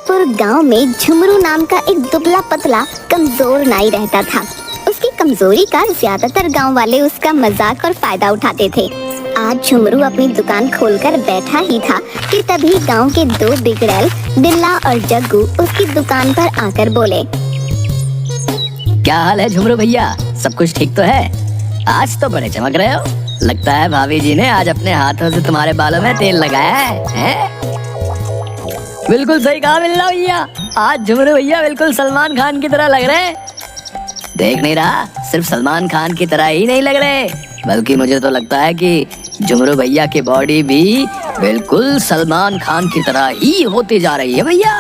जगतपुर गांव में झुमरू नाम का एक दुबला पतला कमजोर नाई रहता था। उसकी कमजोरी का ज्यादातर गांव वाले उसका मजाक और फायदा उठाते थे। आज झुमरू अपनी दुकान खोलकर बैठा ही था कि तभी गांव के दो बिगड़ैल बिल्ला और जग्गू उसकी दुकान पर आकर बोले, क्या हाल है झुमरू भैया, सब कुछ ठीक तो है? आज तो बड़े चमक रहे हो। लगता है भाभी जी ने आज अपने हाथों से तुम्हारे बालों में तेल लगाया है? बिल्कुल सही कहा बिल्ला भैया, आज झुमरू भैया बिल्कुल सलमान खान की तरह लग रहे हैं। देख नहीं रहा, सिर्फ सलमान खान की तरह ही नहीं लग रहे, बल्कि मुझे तो लगता है कि झुमरू भैया की बॉडी भी बिल्कुल सलमान खान की तरह ही होती जा रही है भैया।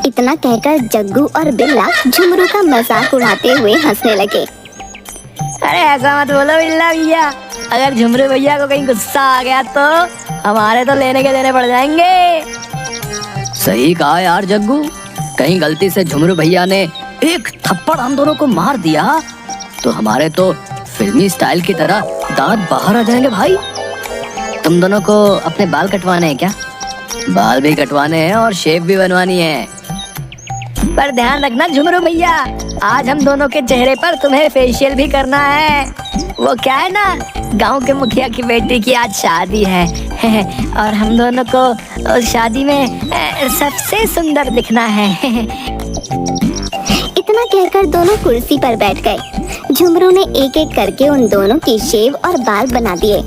इतना कहकर जग्गू और बिल्ला झुमरू का मजाक उड़ाते हुए हंसने लगे। अरे ऐसा मत बोलो बिल्ला भैया, अगर झुमरू भैया को कहीं गुस्सा आ गया तो हमारे तो लेने के देने पड़ जाएंगे। सही कहा यार जग्गू, कहीं गलती से झुमरू भैया ने एक थप्पड़ हम दोनों को मार दिया तो हमारे तो फिल्मी स्टाइल की तरह दांत बाहर आ जाएंगे भाई। तुम दोनों को अपने बाल कटवाने हैं क्या? बाल भी कटवाने हैं और शेव भी बनवानी है, पर ध्यान रखना झुमरू भैया, आज हम दोनों के चेहरे पर तुम्हें फेशियल भी करना है। वो क्या है ना, गांव के मुखिया की बेटी की आज शादी है और हम दोनों को उस शादी में सबसे सुंदर दिखना है। इतना कहकर दोनों कुर्सी पर बैठ गए। झुमरू ने एक एक करके उन दोनों की शेव और बाल बना दिए।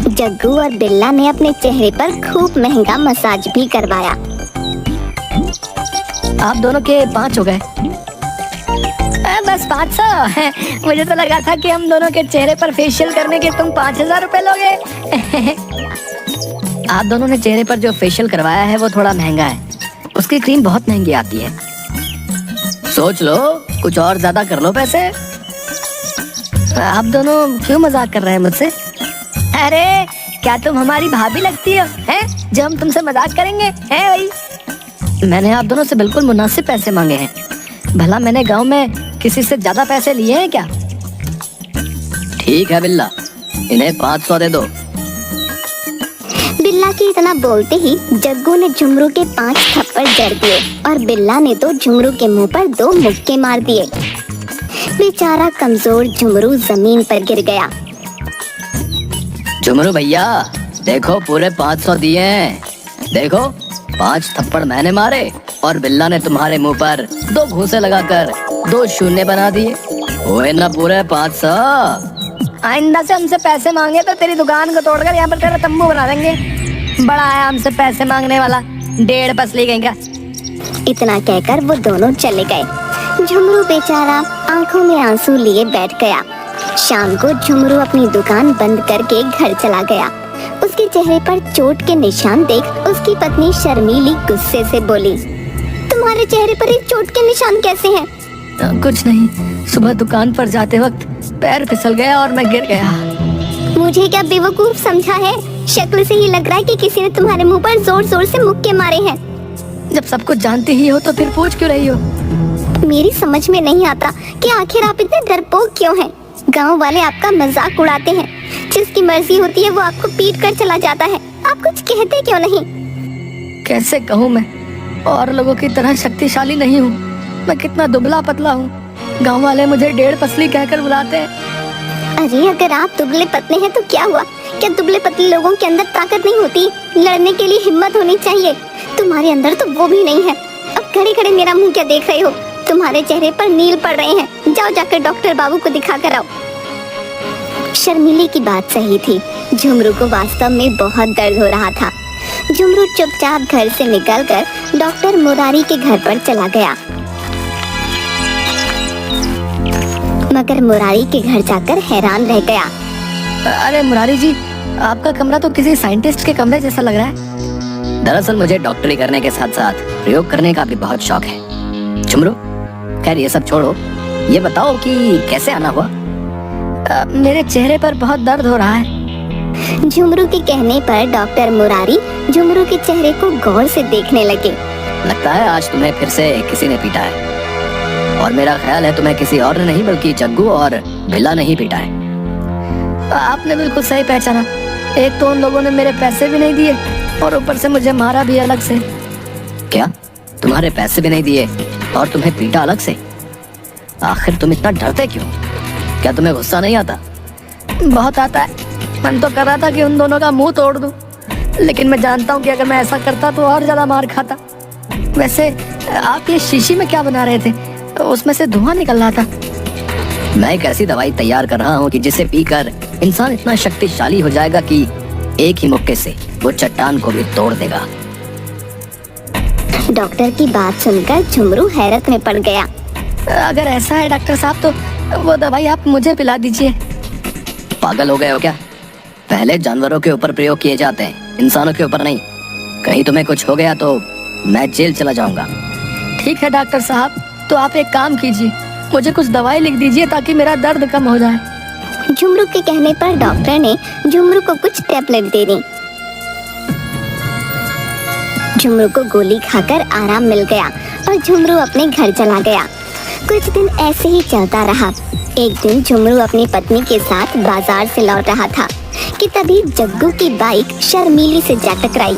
जग्गू और बिल्ला ने अपने चेहरे पर खूब महंगा मसाज भी करवाया। आप दोनों के 5 हो गए। बस 500? मुझे तो लगा था कि हम दोनों के चेहरे पर फेशियल करने के तुम 5000 रुपए लोगे। आप दोनों ने चेहरे पर जो फेशियल करवाया है वो थोड़ा महंगा है, उसकी क्रीम बहुत महंगी आती है। सोच लो, कुछ और ज्यादा कर लो पैसे। आप दोनों क्यों मजाक कर रहे हैं मुझसे? अरे क्या तुम हमारी भाभी लगती हो हैं, जो हम तुमसे मजाक करेंगे हैं भाई? मैंने आप दोनों से बिल्कुल मुनासिब पैसे मांगे हैं, भला मैंने गांव में किसी से ज्यादा पैसे लिए हैं क्या? ठीक है बिल्ला, इन्हें 500 दे दो। बिल्ला के इतना बोलते ही जग्गू ने झुमरू के 5 थप्पड़ जड़ दिए और बिल्ला ने तो झुमरू के मुंह पर 2 मुक्के मार दिए। बेचारा कमजोर झुमरू जमीन पर गिर गया। झुमरू भैया देखो, पूरे 500 दिए हैं। देखो, 5 थप्पड़ मैंने मारे और बिल्ला ने तुम्हारे मुंह पर 2 घूंसे लगाकर 2 शून्य बना दिए। ओए ना पूरे 500। आइंदा से हमसे पैसे मांगे तो तेरी दुकान को तोड़कर यहाँ पर तेरा तंबू बना देंगे। बड़ा है हमसे पैसे मांगने वाला, 1.5 पसली कहीं का। इतना कहकर वो दोनों चले गए। झुमरू बेचारा आंखों में आंसू लिए बैठ गया। शाम को झुमरू अपनी दुकान बंद करके घर चला गया। उसके चेहरे पर चोट के निशान देख उसकी पत्नी शर्मीली गुस्से से बोली, तुम्हारे चेहरे पर ये चोट के निशान कैसे हैं? कुछ नहीं, सुबह दुकान पर जाते वक्त पैर फिसल गया और मैं गिर गया। मुझे क्या बेवकूफ समझा है? शक्ल से ही लग रहा है कि किसी ने तुम्हारे मुंह पर जोर जोर से मुक्के मारे हैं। जब सब कुछ जानती ही हो तो फिर पूछ क्यों रही हो? मेरी समझ में नहीं आता कि आखिर आप इतने डरपोक क्यों हैं? गांव वाले आपका मजाक उड़ाते हैं, जिसकी मर्जी होती है वो आपको पीट कर चला जाता है, आप कुछ कहते क्यों नहीं? कैसे कहूँ, मैं और लोगों की तरह शक्तिशाली नहीं हूँ। मैं कितना दुबला पतला हूँ, गांव वाले मुझे 1.5 पसली कहकर बुलाते हैं। अरे अगर आप दुबले पतले हैं तो क्या हुआ? क्या दुबले पतले लोगों के अंदर ताकत नहीं होती? लड़ने के लिए हिम्मत होनी चाहिए। तुम्हारे अंदर तो वो भी नहीं है। अब खड़े खड़े मेरा मुंह क्या देख रहे हो? तुम्हारे चेहरे पर नील पड़ रहे हैं, जाओ जाकर डॉक्टर बाबू को दिखा कर आओ। शर्मिली की बात सही थी। झुमरू को वास्तव में बहुत दर्द हो रहा था। झुमरू चुपचाप घर से निकलकर डॉक्टर मुरारी के घर पर चला गया। मगर मुरारी के घर जाकर हैरान रह गया। अरे मुरारी जी, आपका कमरा तो किसी साइंटिस्ट के कमरे जैसा लग रहा है। दरअसल मुझे डॉक्टरी करने के साथ साथ प्रयोग करने का भी बहुत शौक है। झुमरू, खैर ये सब छोड़ो, ये बताओ कि कैसे आना हुआ? मेरे चेहरे पर बहुत दर्द हो रहा है। झुमरू के कहने पर डॉक्टर मुरारी झुमरू के चेहरे को गौर से देखने लगे। लगता है आज तुम्हें फिर से किसी ने पीटा है, और मेरा ख्याल है तुम्हें किसी और ने नहीं बल्कि जग्गू और बिल्ला ने ही पीटा है। आपने बिल्कुल सही पहचाना। एक तो उन लोगों ने मेरे पैसे भी नहीं दिए और ऊपर से मुझे मारा भी अलग से। क्या तुम्हारे पैसे भी नहीं दिए और तुम्हें पीटा अलग से? आखिर तुम इतना डरते क्यों? क्या तुम्हें गुस्सा नहीं आता? बहुत आता है। मन तो कर रहा था कि उन दोनों का मुंह तोड़ दूं, लेकिन मैं जानता हूँ कि अगर मैं ऐसा करता तो और ज्यादा मार खाता। वैसे आप ये शीशी में क्या बना रहे थे? उसमें से धुआं निकल रहा था। मैं एक ऐसी दवाई तैयार कर रहा हूँ कि जिसे पीकर इंसान इतना शक्तिशाली हो जाएगा कि एक ही मुक्के से वो चट्टान को भी तोड़ देगा। डॉक्टर की बात सुनकर झुमरू हैरत में पड़ गया। अगर ऐसा है डॉक्टर साहब तो वो दवाई आप मुझे पिला दीजिए। पागल हो गए हो क्या? पहले जानवरों के ऊपर प्रयोग किए जाते हैं, इंसानों के ऊपर नहीं। कहीं तुम्हें कुछ हो गया तो मैं जेल चला जाऊंगा। ठीक है डॉक्टर साहब, तो आप एक काम कीजिए, मुझे कुछ दवाई लिख दीजिए ताकि मेरा दर्द कम हो जाए। झुमरू के कहने पर डॉक्टर ने झुमरू को कुछ टैबलेट दे दी। झुमरू को गोली खाकर आराम मिल गया और झुमरू अपने घर चला गया। कुछ दिन ऐसे ही चलता रहा। एक दिन झुमरू अपनी पत्नी के साथ बाजार से लौट रहा था कि तभी जग्गू की बाइक शर्मीली से जा टकराई।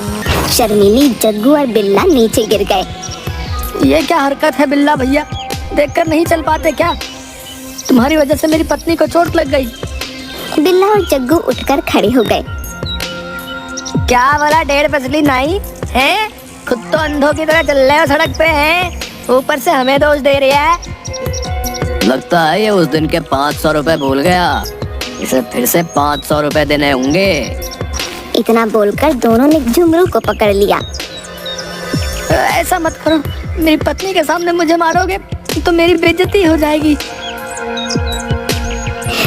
शर्मीली, जग्गू और बिल्ला नीचे गिर गए। ये क्या हरकत है बिल्ला भैया? देखकर नहीं चल पाते क्या? तुम्हारी वजह से मेरी पत्नी को चोट लग गई। बिल्ला और जग्गू उठकर खड़े हो गए। क्या वाला 1.5 पसली नाई है? खुद तो अंधों की तरह चल रहे हो सड़क पे हैं, ऊपर से हमें दोष दे रही है। लगता है ये उस दिन के 500 रुपए भूल गया। इसे फिर से 500 रुपए देने होंगे। इतना बोलकर दोनों ने झुमरू को पकड़ लिया। ऐसा मत करो, मेरी पत्नी के सामने मुझे मारोगे तो मेरी बेइज्जती हो जाएगी।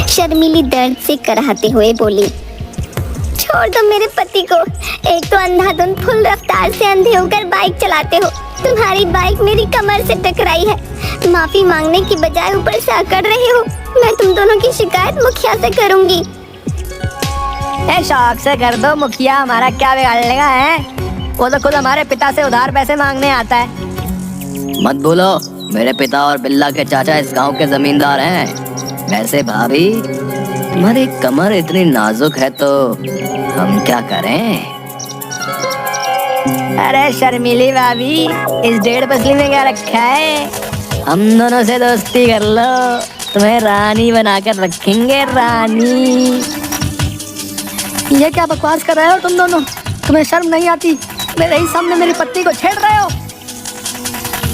शर्मीली दर्द से कराहते हुए बोली, छोड़ दो मेरे पति को। एक तो अंधाधुंध फुल रफ्तार से अंधे होकर बाइक चलाते हो। तुम्हारी बाइक मेरी कमर से टकराई है। माफी मांगने की बजाय ऊपर से अकड़ रहे हो। मैं तुम दोनों की शिकायत मुखिया से करूंगी। शौक से कर दो, मुखिया हमारा क्या बिगाड़ लेगा है? वो तो खुद हमारे पिता से उधार पैसे मांगने आता है। मत बोलो, मेरे पिता और बिल्ला के चाचा इस गांव के जमींदार हैं। वैसे भाभी, तुम्हारी कमर इतनी नाजुक है तो हम क्या करें? अरे शर्मीली भाभी, इस 1.5 पसली में क्या रखा है? हम दोनों से दोस्ती कर लो, तुम्हें रानी बनाकर रखेंगे, रानी। ये क्या बकवास कर रहे हो तुम दोनों? तुम्हें शर्म नहीं आती? मेरे ही सामने मेरी पत्नी को छेड़ रहे हो।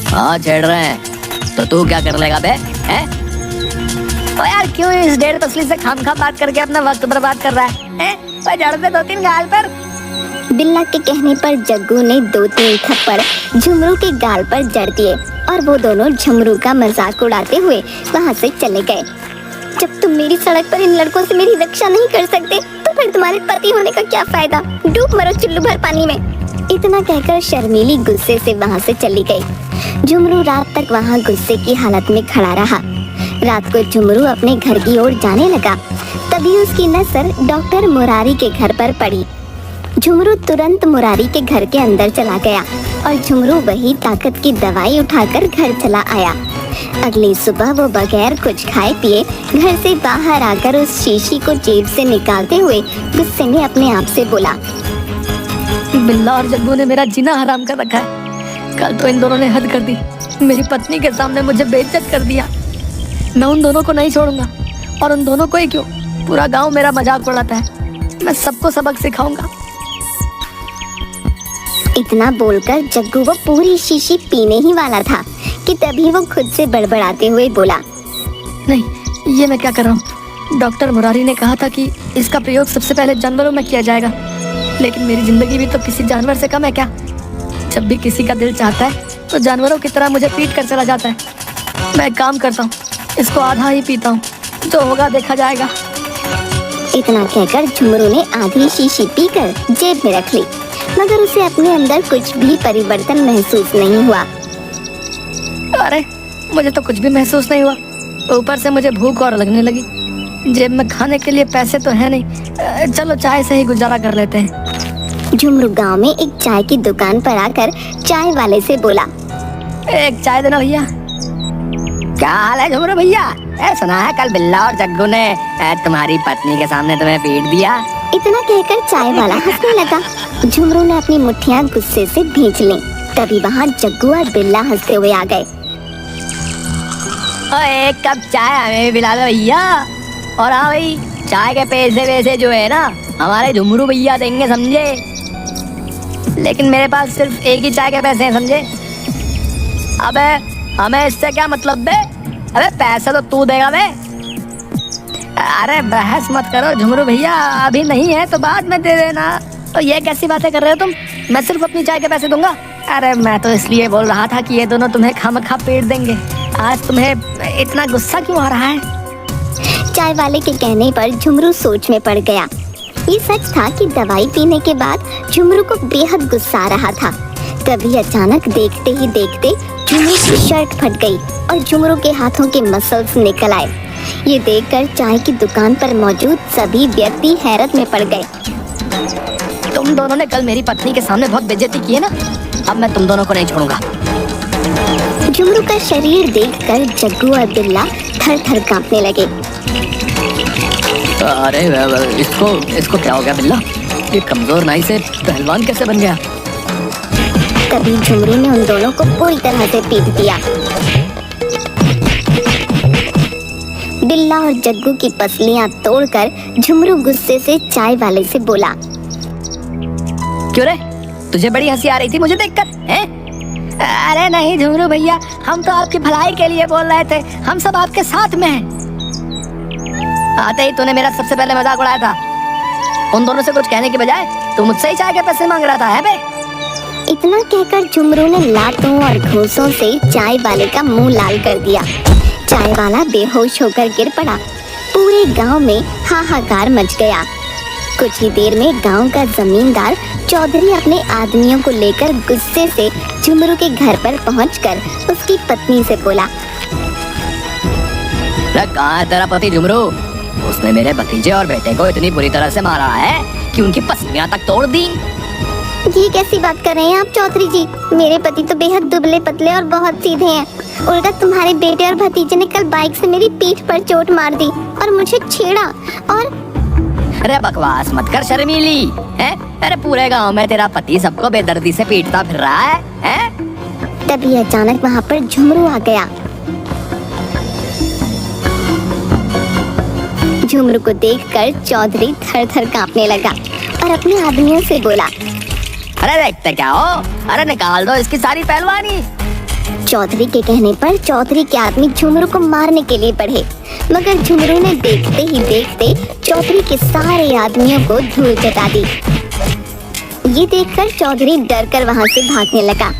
हाँ छेड़ रहे हैं, तो तू क्या कर लेगा बे? हैं? ओ यार, क्यों इस 1.5 पसली से खामखा बात करके अपना वक्त बर्बाद कर रहा है? जड़ पे 2-3 गाल पर। बिल्ला के कहने पर जग्गू ने 2-3 थप्पड़ झुमरू के गाल पर जड़ दिए और वो दोनों झुमरू का मजाक उड़ाते हुए वहाँ से चले गए। जब तुम मेरी सड़क पर इन लड़कों से मेरी रक्षा नहीं कर सकते तो फिर तुम्हारे पति होने का क्या फायदा? डूब मरो चुल्लू भर पानी में। इतना कहकर शर्मीली गुस्से से वहाँ से चली गई। झुमरू रात तक वहाँ गुस्से की हालत में खड़ा रहा। रात को झुमरू अपने घर की ओर जाने लगा, तभी उसकी नजर डॉक्टर मुरारी के घर पर पड़ी। झुमरू तुरंत मुरारी के घर के अंदर चला गया और झुमरू वही ताकत की दवाई उठाकर घर चला आया। अगली सुबह वो बगैर कुछ खाए पिए घर से बाहर आकर उस शीशी को जेब से निकालते हुए गुस्से में अपने आप से बोला, बिल्ला और जग्गू ने मेरा जीना हराम कर रखा है। कल तो इन दोनों ने हद कर दी, मेरी पत्नी के सामने मुझे बेइज्जत कर दिया। मैं उन दोनों को नहीं छोड़ूंगा, और उन दोनों को ही क्यों, पूरा गांव मेरा मजाक उड़ाता है। मैं सबको सबक सिखाऊंगा। इतना बोलकर जग्गू वो पूरी शीशी पीने ही वाला था कि तभी वो खुद से बड़बड़ाते हुए बोला, नहीं, ये मैं क्या कर रहा हूँ? डॉक्टर मुरारी ने कहा था कि इसका प्रयोग सबसे पहले जानवरों में किया जाएगा, लेकिन मेरी जिंदगी भी तो किसी जानवर से कम है क्या? जब भी किसी का दिल चाहता है तो जानवरों की तरह मुझे पीट कर चला जाता है। मैं एक काम करता हूँ, इसको आधा ही पीता हूँ, जो होगा देखा जाएगा। इतना कहकर झुमरू ने आधी शीशी पीकर जेब में रख ली, मगर उसे अपने अंदर कुछ भी परिवर्तन महसूस नहीं हुआ। अरे, मुझे तो कुछ भी महसूस नहीं हुआ। ऊपर से मुझे भूख और लगने लगी। जेब में खाने के लिए पैसे तो है नहीं। चलो चाय से ही गुजारा कर लेते हैं। झुमरू गांव में एक चाय की दुकान पर आकर चाय वाले से बोला, एक चाय देना भैया। क्या हाल है झुमरू भैया? सुना है कल बिल्ला और जग्गू ने तुम्हारी पत्नी के सामने तुम्हें पीट दिया। इतना कहकर चाय वाला हंसने लगा। झुमरू ने अपनी मुट्ठियां गुस्से से भींच लीं। तभी वहाँ जग्गू और बिल्ला हंसते हुए आ गए। एक कप चाय हमें भी पिला दो भैया। और हाँ भाई, चाय के पैसे वैसे जो है ना हमारे झुमरू भैया देंगे, समझे? लेकिन मेरे पास सिर्फ एक ही चाय के पैसे हैं, समझे? अबे हमें इससे क्या मतलब बे? अबे पैसे तो तू देगा बे। अरे बहस मत करो झुमरू भैया, अभी नहीं है तो बाद में दे देना। तो ये कैसी बातें कर रहे हो तुम? मैं सिर्फ अपनी चाय के पैसे दूंगा। अरे मैं तो इसलिए बोल रहा था कि ये दोनों तुम्हें खामखा पेट देंगे। आज तुम्हें इतना गुस्सा क्यों आ रहा है? चाय वाले के कहने पर झुमरू सोच में पड़ गया। ये सच था कि दवाई पीने के बाद झुमरू को बेहद गुस्सा आ रहा था। तभी अचानक देखते ही देखते झुमरू की शर्ट फट गई और झुमरू के हाथों के मसल्स निकल आए। ये देखकर चाय की दुकान पर मौजूद सभी व्यक्ति हैरत में पड़ गए। तुम दोनों ने कल मेरी पत्नी के सामने बहुत बेइज्जती की है ना, अब मैं तुम दोनों को नहीं छोड़ूंगा। झुमरू का शरीर देखकर जग्गू और बिल्ला थर थर कांपने लगे। अरे इसको क्या हो गया बिल्ला? ये कमजोर नाई से पहलवान कैसे बन गया? तभी झुमरू ने उन दोनों को पूरी तरह से पीट दिया। बिल्ला और जग्गू की पसलियां तोड़कर झुमरू गुस्से से चाय वाले से बोला, क्यों रे, तुझे बड़ी हंसी आ रही थी मुझे देखकर, हैं? अरे नहीं झुमरू भैया, हम तो आपकी भलाई के लिए बोल रहे थे, हम सब आपके साथ में हैं। आते ही तूने मेरा सबसे पहले मजाक उड़ाया था। उन दोनों से कुछ कहने की बजाय तू मुझसे ही चाय के पैसे मांग रहा था, है बे? इतना कहकर झुमरू ने लातों और घूंसों से चाय वाले का मुंह लाल कर दिया। चाय वाला बेहोश होकर गिर पड़ा। पूरे गांव में हाहाकार मच गया। कुछ ही देर में गांव का जमींदार चौधरी अपने आदमियों को लेकर गुस्से से झुमरू के घर पर पहुंचकर उसकी पत्नी से बोला, कहाँ है तेरा पति झुमरू? उसने मेरे भतीजे और बेटे को इतनी बुरी तरह से मारा है कि उनकी पसलियां तक तोड़ दी। ये कैसी बात कर रहे हैं आप चौधरी जी? मेरे पति तो बेहद दुबले पतले और बहुत सीधे हैं। उल्टा तुम्हारे बेटे और भतीजे ने कल बाइक से मेरी पीठ पर चोट मार दी और मुझे छेड़ा। और अरे बकवास मत कर शर्मीली, हैं? अरे पूरे गांव में तेरा पति सबको बेदर्दी से पीटता फिर रहा है, हैं? तभी अचानक वहाँ पर झुमरू आ गया। झुमरू को देखकर चौधरी थर थर कांपने लगा और अपने आदमियों से बोला, अरे देखते क्या हो, अरे निकाल दो इसकी सारी पहलवानी। चौधरी के कहने पर चौधरी के आदमी झुमरू को मारने के लिए बढ़े, मगर झुमरू ने देखते ही देखते चौधरी के सारे आदमियों को धूल चटा दी। ये देखकर चौधरी डरकर वहाँ से भागने लगा।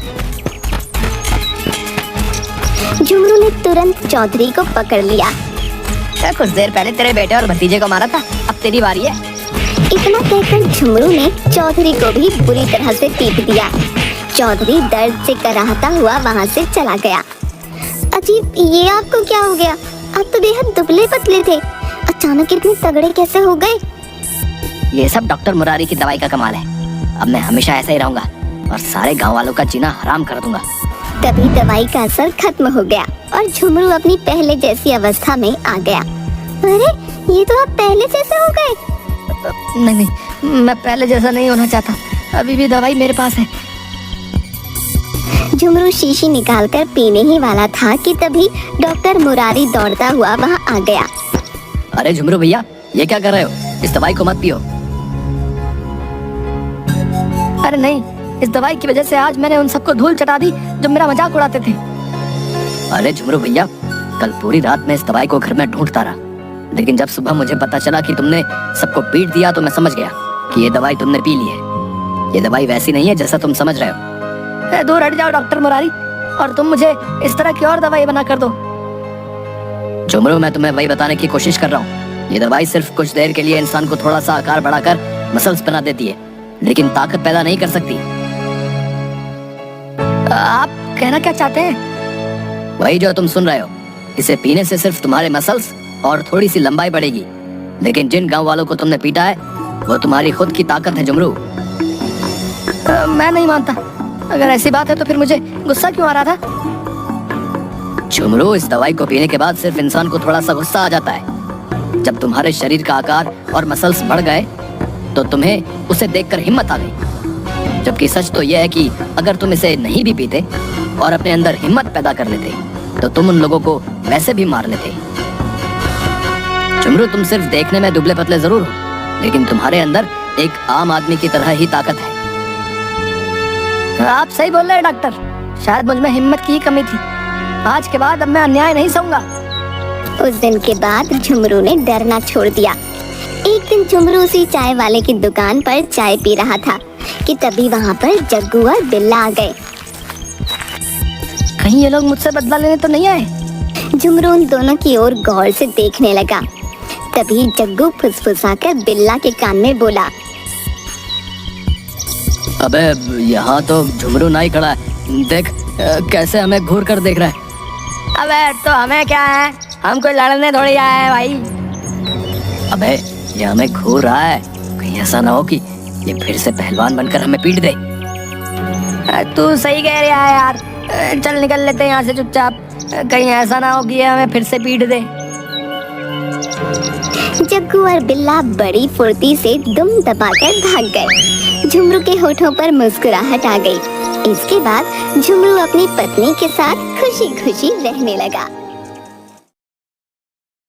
झुमरू ने तुरंत चौधरी को पकड़ लिया। कुछ देर पहले तेरे बेटे और भतीजे को मारा था, अब तेरी बारी है। इतना कहकर झुमरू ने चौधरी को भी बुरी तरह से पीट दिया। चौधरी दर्द से कराहता हुआ वहाँ से चला गया। अजीब, ये आपको क्या हो गया? आप तो बेहद दुबले पतले थे, अचानक इतने तगड़े कैसे हो गए? ये सब डॉक्टर मुरारी की दवाई का कमाल है। अब मैं हमेशा ऐसा ही रहूंगा और सारे गांव वालों का जीना हराम कर दूंगा। तभी दवाई का असर खत्म हो गया और झुमरू अपनी पहले जैसी अवस्था में आ गया। अरे ये तो आप पहले जैसे हो गए। नहीं, मैं पहले जैसा नहीं होना चाहता, अभी भी दवाई मेरे पास है। झुमरू शीशी निकालकर पीने ही वाला था कि तभी डॉक्टर मुरारी दौड़ता हुआ वहाँ आ गया। अरे झुमरू भैया, ये क्या कर रहे हो? इस दवाई को मत पियो। अरे नहीं, इस दवाई की वजह से आज मैंने उन सबको धूल चटा दी जो मेरा मजाक उड़ाते थे। अरे झुमरू भैया, कल पूरी रात मैं इस दवाई को घर में ढूंढता रहा, लेकिन जब सुबह मुझे पता चला कि तुमने सबको पीट दिया तो मैं समझ गया कि ये दवाई तुमने पी ली है। ये दवाई वैसी नहीं है जैसा तुम समझ रहे हो। दूर हट जाओ डॉक्टर मुरारी, और तुम मुझे इस तरह की और दवाई बना कर दो। झुमरू, मैं तुम्हें वही बताने की कोशिश कर रहा हूँ। ये दवाई सिर्फ कुछ देर के लिए इंसान को थोड़ा सा आकार बढ़ाकर मसल्स बना देती है, लेकिन ताकत पैदा नहीं कर सकती। आप कहना क्या चाहते हैं? वही जो तुम सुन रहे हो। इसे पीने से सिर्फ तुम्हारे मसल्स और थोड़ी सी लंबाई बढ़ेगी, लेकिन जिन गांव वालों को तुमने पीटा है वो तुम्हारी खुद की ताकत है झुमरू। मैं नहीं मानता। अगर ऐसी बात है तो फिर मुझे गुस्सा क्यों आ रहा था? झुमरू, इस दवाई को पीने के बाद सिर्फ इंसान को थोड़ा सा गुस्सा आ जाता है। जब तुम्हारे शरीर का आकार और मसल्स बढ़ गए तो तुम्हें उसे देखकर हिम्मत आ गई। जबकि सच तो यह है कि अगर तुम इसे नहीं भी पीते और अपने अंदर हिम्मत पैदा कर लेते तो तुम उन लोगों को वैसे भी मार लेते। झुमरू, तुम सिर्फ देखने में दुबले पतले जरूर हो, लेकिन तुम्हारे अंदर एक आम आदमी की तरह ही ताकत है। आप सही बोल रहे हैं डॉक्टर, शायद मुझ में हिम्मत की ही कमी थी। आज के बाद अब मैं अन्याय नहीं सहूंगा। उस दिन के बाद झुमरू ने डरना छोड़ दिया। एक दिन झुमरू उसी चाय वाले की दुकान पर चाय पी रहा था कि तभी वहाँ पर जग्गू और बिल्ला आ गए। कहीं ये लोग मुझसे बदला लेने तो नहीं आए? झुमरू उन दोनों की ओर गौर से देखने लगा। तभी जग्गू फुसफुसाकर बिल्ला के कान में बोला, अबे यहाँ तो झुमरू ना ही खड़ा है, देख कैसे हमें घूर कर देख रहा है। अबे तो हमें क्या है, हम कोई लड़ने थोड़ी आए हैं भाई। अबे ये हमें घूर रहा है, कहीं ऐसा ना हो कि ये फिर से पहलवान बनकर हमें पीट दे। तू सही कह रहा है यार, चल निकल लेते हैं यहाँ से चुपचाप, कहीं ऐसा ना हो कि ये हमें फिर से पीट दे। जग्गू और बिल्ला बड़ी फुर्ती से दुम दबाकर भाग गए। झुमरू के होठों पर मुस्कुराहट आ गई। इसके बाद झुमरू अपनी पत्नी के साथ खुशी खुशी रहने लगा।